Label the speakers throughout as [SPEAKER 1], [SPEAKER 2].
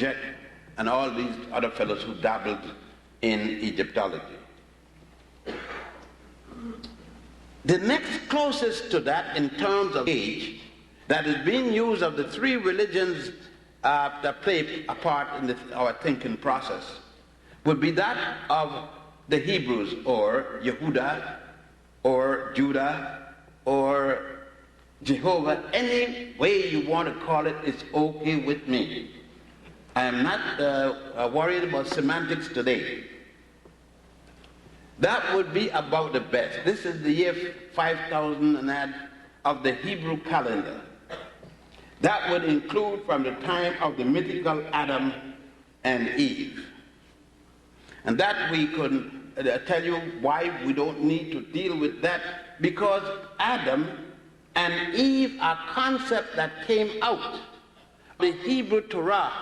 [SPEAKER 1] Jacques, and all these other fellows who dabbled in Egyptology. The next closest to that in terms of age that is being used of the three religions that play a part in our thinking process would be that of the Hebrews, or Yehuda, or Judah, or Jehovah. Any way you want to call it is okay with me. I am not worried about semantics today. That would be about the best. This is the year 5000 and odd of the Hebrew calendar. That would include from the time of the mythical Adam and Eve. And that we could tell you why we don't need to deal with that, because Adam and Eve are concepts that came out of the Hebrew Torah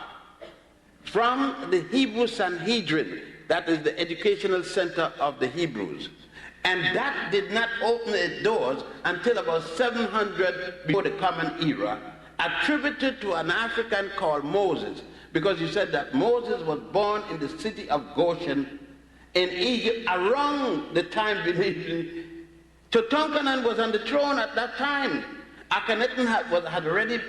[SPEAKER 1] from the Hebrew Sanhedrin, that is the educational center of the Hebrews. And that did not open its doors until about 700 before the Common Era, attributed to an African called Moses, because you said that Moses was born in the city of Goshen in Egypt around the time, believe me, Tutankhamun was on the throne at that time. Akhenaten had already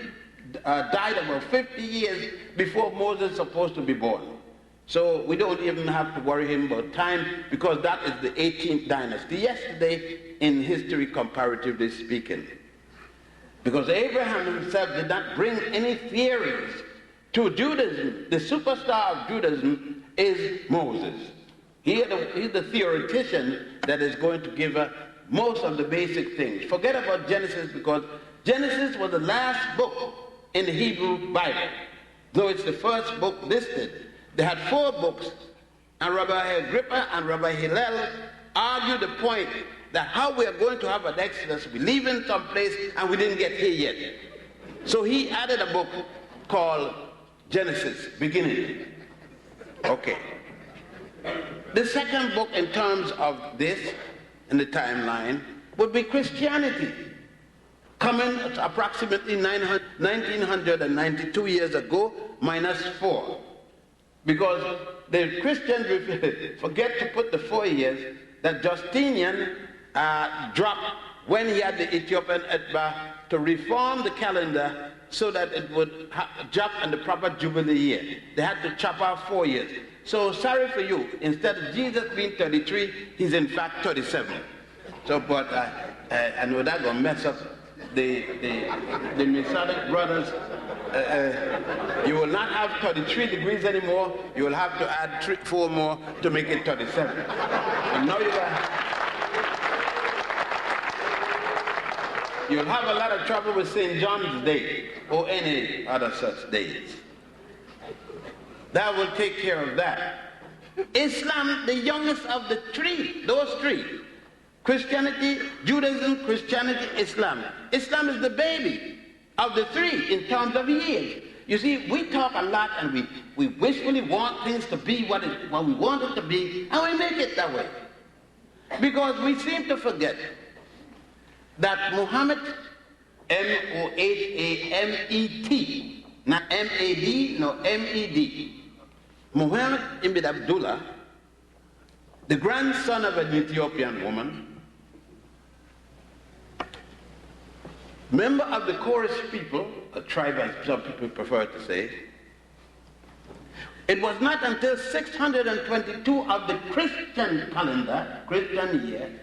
[SPEAKER 1] died about 50 years before Moses was supposed to be born. So we don't even have to worry him about time, because that is the 18th dynasty. Yesterday in history, comparatively speaking. Because Abraham himself did not bring any theories to Judaism. The superstar of Judaism is Moses. He's the theoretician that is going to give most of the basic things. Forget about Genesis, because Genesis was the last book in the Hebrew Bible, though it's the first book listed. They had 4 books, and Rabbi Agrippa and Rabbi Hillel argued the point that how we are going to have an Exodus, we leave in some place and we didn't get here yet. So he added a book called Genesis, beginning. Okay. The second book in terms of this, in the timeline, would be Christianity, coming approximately 1992 years ago, minus 4. Because the Christians forget to put the 4 years that Justinian dropped when he had the Ethiopian Etba to reform the calendar so that it would jump in the proper Jubilee year. They had to chop off 4 years. So sorry for you, instead of Jesus being 33, he's in fact 37. So, but I know that's going to mess up the Masonic brothers. You will not have 33 degrees anymore. You will have to add 4 more to make it 37. And now you'll have a lot of trouble with St. John's Day or any other such days. That will take care of that. Islam, the youngest of the 3, those 3. Christianity, Judaism, Christianity, Islam. Islam is the baby of the 3 in terms of years. You see, we talk a lot and we wishfully want things to be what we want it to be, and we make it that way. Because we seem to forget that Muhammad, M-O-H-A-M-E-T, not M-A-D, no M-E-D. Muhammad ibn Abdullah, the grandson of an Ethiopian woman, member of the Chorus people, a tribe as some people prefer to say. It was not until 622 of the Christian calendar, Christian year,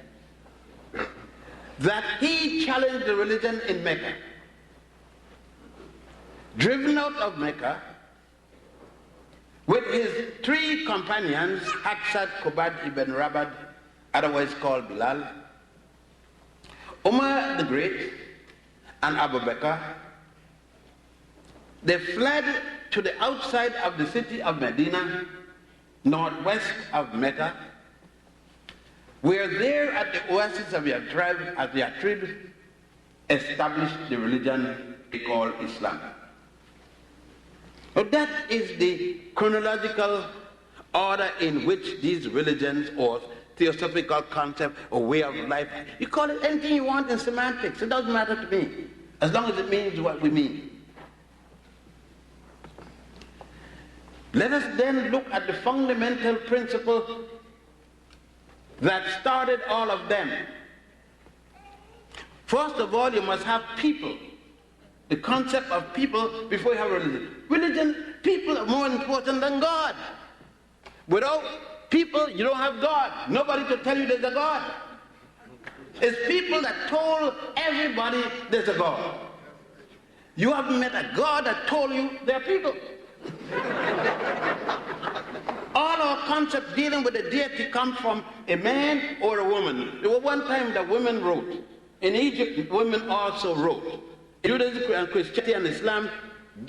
[SPEAKER 1] that he challenged the religion in Mecca. Driven out of Mecca with his 3 companions, Haksat, Kubad ibn Rabad, otherwise called Bilal, Umar the Great, and Abu Bakr. They fled to the outside of the city of Medina, northwest of Mecca, where there at the oasis of Yatrib established the religion they call Islam. Now that is the chronological order in which these religions or theosophical concept or way of life, you call it anything you want in semantics, it doesn't matter to me, as long as it means what we mean. Let us then look at the fundamental principle that started all of them. First of all, you must have people. The concept of people before you have religion. Religion, people are more important than God. Without people, you don't have God. Nobody to tell you there's a God. It's people that told everybody there's a God. You haven't met a God that told you there are people. All our concepts dealing with the deity come from a man or a woman. There was one time that women wrote. In Egypt, women also wrote. In Judaism and Christianity and Islam,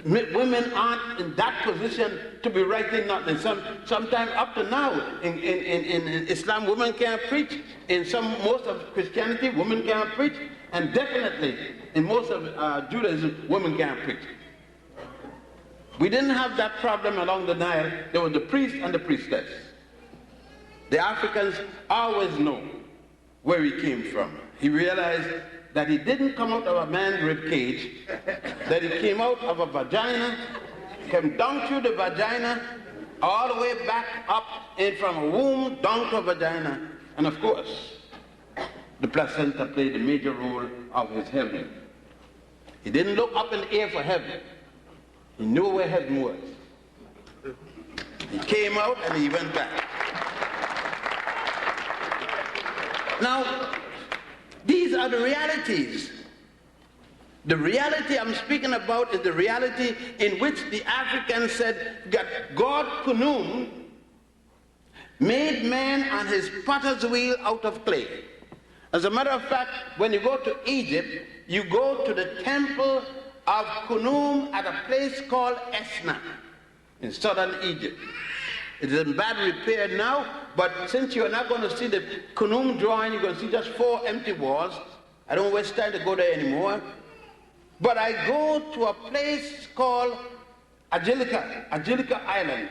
[SPEAKER 1] women aren't in that position to be writing nothing. Sometimes up to now, in Islam, women can't preach. In most of Christianity, women can't preach. And definitely, in most of Judaism, women can't preach. We didn't have that problem along the Nile. There was the priest and the priestess. The Africans always know where he came from. He realized that he didn't come out of a man's rib cage, that he came out of a vagina, came down through the vagina, all the way back up in from a womb down to a vagina. And of course, the placenta played a major role of his heaven. He didn't look up in the air for heaven. He knew where heaven was. He came out and he went back. Now, these are the realities. The reality I'm speaking about is the reality in which the Africans said that God Kunum made man on his potter's wheel out of clay. As a matter of fact, when you go to Egypt, you go to the temple of Kunum at a place called Esna in southern Egypt. It is in bad repair now, but since you're not going to see the Kunum drawing, you're going to see just 4 empty walls. I don't waste time to go there anymore. But I go to a place called Angelica Island.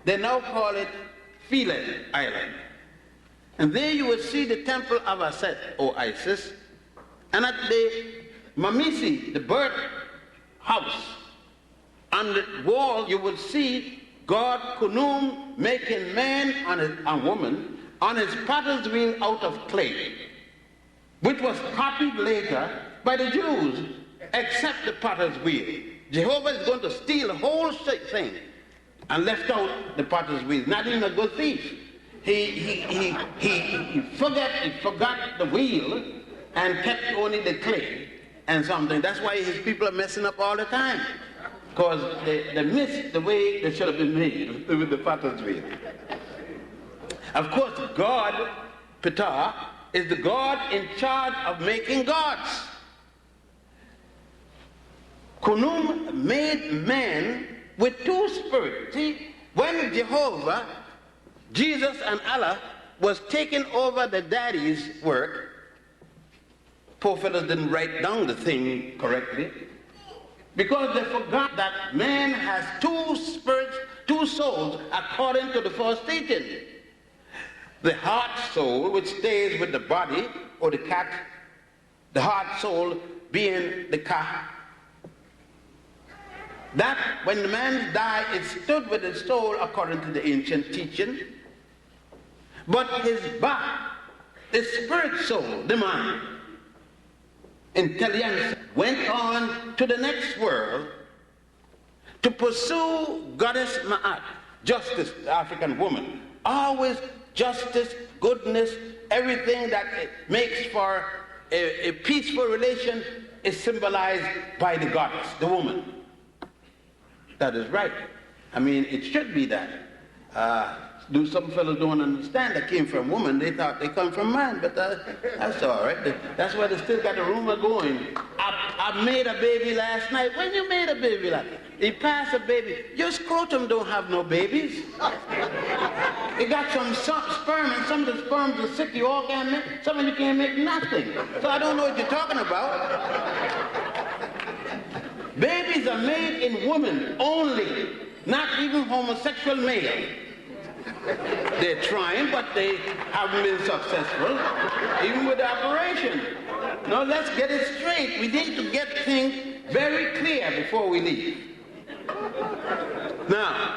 [SPEAKER 1] They now call it Philae Island. And there you will see the temple of Aset, or Isis. And at the Mamisi, the birth house, on the wall you will see God Kunum making man and woman on his potter's wheel out of clay, which was copied later by the Jews, except the potter's wheel. Jehovah is going to steal the whole thing and left out the potter's wheel. Not even a good thief. He forgot the wheel and kept only the clay and something. That's why his people are messing up all the time, because they missed the way they should have been made with the potter's wheel. Of course, God, Ptah, is the God in charge of making gods. Kunum made man with 2 spirits. See, when Jehovah, Jesus and Allah was taking over the daddy's work, poor fellows didn't write down the thing correctly, because they forgot that man has 2 spirits, 2 souls, according to the first teaching. The heart soul, which stays with the body, or the cat, the heart soul being the cat. That, when the man died, it stood with his soul according to the ancient teaching. But his back, the spirit soul, the mind, intelligence, went on to the next world to pursue goddess Ma'at, justice, the African woman. Always justice, goodness, everything that it makes for a peaceful relation is symbolized by the goddess, the woman. That is right. I mean, it should be that. Some fellows don't understand that came from woman. They thought they come from man, but that's all right. That's why they still got the rumor going. I made a baby last night. When you made a baby last night? He passed a baby. Your scrotum don't have no babies. It got some sperm, and some of the sperms are sick. You all can't make, some of you can't make nothing. So I don't know what you're talking about. Babies are made in women only, not even homosexual male. They're trying, but they haven't been successful, even with the operation. Now let's get it straight. We need to get things very clear before we leave. Now,